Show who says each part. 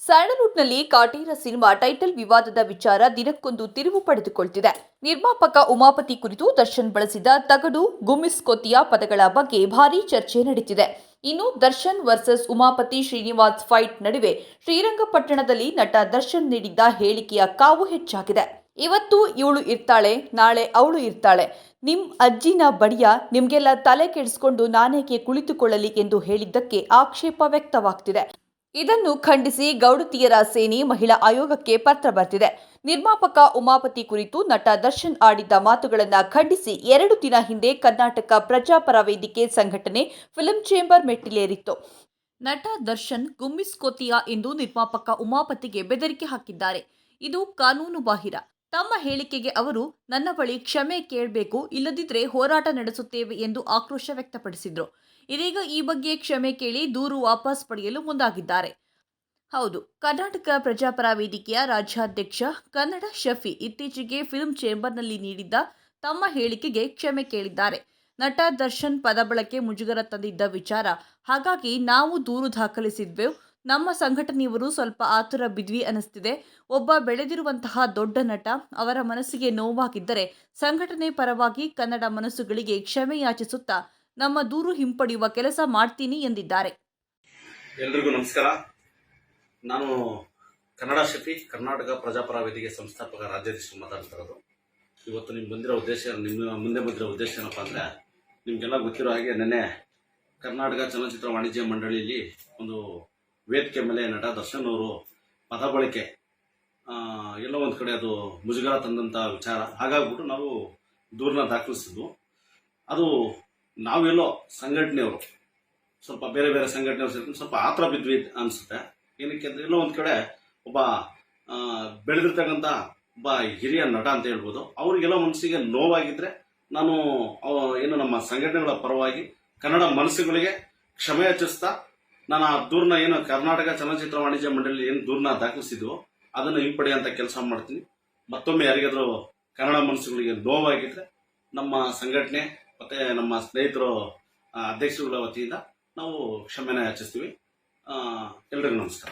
Speaker 1: ಸ್ಯಾಂಡಲ್ವುಡ್ನಲ್ಲಿ Kaatera cinema title ವಿವಾದದ ವಿಚಾರ ದಿನಕ್ಕೊಂದು ತಿರುವು ಪಡೆದುಕೊಳ್ಳುತ್ತಿದೆ. ನಿರ್ಮಾಪಕ ಉಮಾಪತಿ ಕುರಿತು ದರ್ಶನ್ ಬಳಸಿದ ತಗಡು, ಗುಮ್ಮಿಸ್ಕೊತಿಯ ಪದಗಳ ಬಗ್ಗೆ ಭಾರೀ ಚರ್ಚೆ ನಡೆಯುತ್ತಿದೆ. ಇನ್ನು ದರ್ಶನ್ ವರ್ಸಸ್ ಉಮಾಪತಿ ಶ್ರೀನಿವಾಸ್ ಫೈಟ್ ನಡುವೆ ಶ್ರೀರಂಗಪಟ್ಟಣದಲ್ಲಿ ನಟ ದರ್ಶನ್ ನೀಡಿದ್ದ ಹೇಳಿಕೆಯ ಕಾವು ಹೆಚ್ಚಾಗಿದೆ. ಇವತ್ತು ಇವಳು ಇರ್ತಾಳೆ, ನಾಳೆ ಅವಳು ಇರ್ತಾಳೆ, ನಿಮ್ ಅಜ್ಜಿನ ಬಡಿಯ, ನಿಮ್ಗೆಲ್ಲ ತಲೆ ಕೆಡಿಸ್ಕೊಂಡು ನಾನೇಕೆ ಕುಳಿತುಕೊಳ್ಳಲಿ ಎಂದು ಹೇಳಿದ್ದಕ್ಕೆ ಆಕ್ಷೇಪ ವ್ಯಕ್ತವಾಗ್ತಿದೆ. ಇದನ್ನು ಖಂಡಿಸಿ ಗೌಡತಿಯರ ಸೇನೆ ಮಹಿಳಾ ಆಯೋಗಕ್ಕೆ ಪತ್ರ ಬರೆದಿದೆ. ನಿರ್ಮಾಪಕ ಉಮಾಪತಿ ಕುರಿತು ನಟ ದರ್ಶನ್ ಆಡಿದ್ದ ಮಾತುಗಳನ್ನು ಖಂಡಿಸಿ 2 ದಿನ ಹಿಂದೆ ಕರ್ನಾಟಕ ಪ್ರಜಾಪರ ವೇದಿಕೆ ಸಂಘಟನೆ ಫಿಲ್ಮ್ ಚೇಂಬರ್ ಮೆಟ್ಟಿಲೇರಿತ್ತು. ನಟ ದರ್ಶನ್ ಗುಮ್ಮಿಸ್ಕೊತಿಯಾ ಎಂದು ನಿರ್ಮಾಪಕ ಉಮಾಪತಿಗೆ ಬೆದರಿಕೆ ಹಾಕಿದ್ದಾರೆ. ಇದು ಕಾನೂನು ಬಾಹಿರ. ತಮ್ಮ ಹೇಳಿಕೆಗೆ ಅವರು ನನ್ನ ಬಳಿ ಕ್ಷಮೆ ಕೇಳಬೇಕು, ಇಲ್ಲದಿದ್ದರೆ ಹೋರಾಟ ನಡೆಸುತ್ತೇವೆ ಎಂದು ಆಕ್ರೋಶ ವ್ಯಕ್ತಪಡಿಸಿದ್ರು. ಇದೀಗ ಈ ಬಗ್ಗೆ ಕ್ಷಮೆ ಕೇಳಿ ದೂರು ವಾಪಸ್ ಪಡೆಯಲು ಮುಂದಾಗಿದ್ದಾರೆ. ಹೌದು, ಕರ್ನಾಟಕ ಪ್ರಜಾಪರ ವೇದಿಕೆಯ ರಾಜ್ಯಾಧ್ಯಕ್ಷ ಕನ್ನಡ ಶಫಿ ಇತ್ತೀಚೆಗೆ ಫಿಲ್ಮ್ ಚೇಂಬರ್ನಲ್ಲಿ ನೀಡಿದ್ದ ತಮ್ಮ ಹೇಳಿಕೆಗೆ ಕ್ಷಮೆ ಕೇಳಿದ್ದಾರೆ. ನಟ ದರ್ಶನ್ ಪದ ಬಳಕೆ ಮುಜುಗರ ತಂದಿದ್ದ ವಿಚಾರ, ಹಾಗಾಗಿ ನಾವು ದೂರು ದಾಖಲಿಸಿದ್ವೆವು. ನಮ್ಮ ಸಂಘಟನೆಯವರು ಸ್ವಲ್ಪ ಆತುರ ಬಿದ್ವಿ ಅನಿಸ್ತಿದೆ. ಒಬ್ಬ ಬೆಳೆದಿರುವಂತಹ ದೊಡ್ಡ ನಟ, ಅವರ ಮನಸ್ಸಿಗೆ ನೋವಾಗಿದ್ದರೆ ಸಂಘಟನೆ ಪರವಾಗಿ ಕನ್ನಡ ಮನಸ್ಸುಗಳಿಗೆ ಕ್ಷಮೆ ಯಾಚಿಸುತ್ತಾ ನಮ್ಮ ದೂರು ಹಿಂಪಡೆಯುವ ಕೆಲಸ ಮಾಡ್ತೀನಿ ಎಂದಿದ್ದಾರೆ.
Speaker 2: ಎಲ್ರಿಗೂ ನಮಸ್ಕಾರ. ನಾನು ಕನ್ನಡ ಶಫಿ, ಕರ್ನಾಟಕ ಪ್ರಜಾಪರ ವೇದಿಕೆ ಸಂಸ್ಥಾಪಕ ರಾಜ್ಯಾಧ್ಯಕ್ಷರು ಮಾತಾಡ್ತಿರೋದು. ಇವತ್ತು ನಿಮ್ಮ ಮುಂದೆ ಬಂದಿರೋ ಉದ್ದೇಶ ಏನಪ್ಪ ಅಂದರೆ, ನಿಮಗೆಲ್ಲ ಗೊತ್ತಿರೋ ಹಾಗೆ ನೆನ್ನೆ ಕರ್ನಾಟಕ ಚಲನಚಿತ್ರ ವಾಣಿಜ್ಯ ಮಂಡಳಿಯಲ್ಲಿ ಒಂದು ವೇದಿಕೆ ಮೇಲೆ ನಟ ದರ್ಶನ್ ಅವರು ಪದ ಬಳಕೆ ಎಲ್ಲೋ ಒಂದು ಕಡೆ ಅದು ಮುಜುಗರ ತಂದಂಥ ವಿಚಾರ. ಹಾಗಾಗ್ಬಿಟ್ಟು ನಾವು ದೂರನ್ನ ದಾಖಲಿಸಿದ್ವು. ಅದು ನಾವೆಲ್ಲೋ ಸಂಘಟನೆಯವರು ಸ್ವಲ್ಪ ಬೇರೆ ಸಂಘಟನೆಯವರು ಸೇರ್ಕೊಂಡು ಸ್ವಲ್ಪ ಆತರ ಬಿದ್ವಿ ಅನಿಸುತ್ತೆ. ಏನಕ್ಕೆ ಅಂದರೆ, ಎಲ್ಲೋ ಒಂದು ಕಡೆ ಒಬ್ಬ ಬೆಳೆದಿರ್ತಕ್ಕಂಥ ಒಬ್ಬ ಹಿರಿಯ ನಟ ಅಂತ ಹೇಳ್ಬೋದು, ಅವ್ರಿಗೆಲ್ಲ ಮನಸ್ಸಿಗೆ ನೋವಾಗಿದ್ದರೆ ನಾನು ಏನು ನಮ್ಮ ಸಂಘಟನೆಗಳ ಪರವಾಗಿ ಕನ್ನಡ ಮನಸ್ಸುಗಳಿಗೆ ಕ್ಷಮೆ ಯಾಚಿಸ್ತಾ ನಾನು ಆ ದೂರನ್ನ ಏನು ಕರ್ನಾಟಕ ಚಲನಚಿತ್ರ ವಾಣಿಜ್ಯ ಮಂಡಳಿ ಏನು ದೂರನ್ನ ದಾಖಲಿಸಿದ್ವೋ ಅದನ್ನು ಹಿಂಪಡೆಯುವಂಥ ಕೆಲಸ ಮಾಡ್ತೀನಿ. ಮತ್ತೊಮ್ಮೆ ಯಾರಿಗಾದರೂ ಕನ್ನಡ ಮನಸ್ಸುಗಳಿಗೆ ನೋವಾಗಿದ್ದರೆ ನಮ್ಮ ಸಂಘಟನೆ ಮತ್ತು ನಮ್ಮ ಸ್ನೇಹಿತರು ಅಧ್ಯಕ್ಷರುಗಳ ವತಿಯಿಂದ ನಾವು ಕ್ಷಮೆನ ಯಾಚಿಸ್ತೀವಿ. ಎಲ್ರಿಗೂ ನಮಸ್ಕಾರ.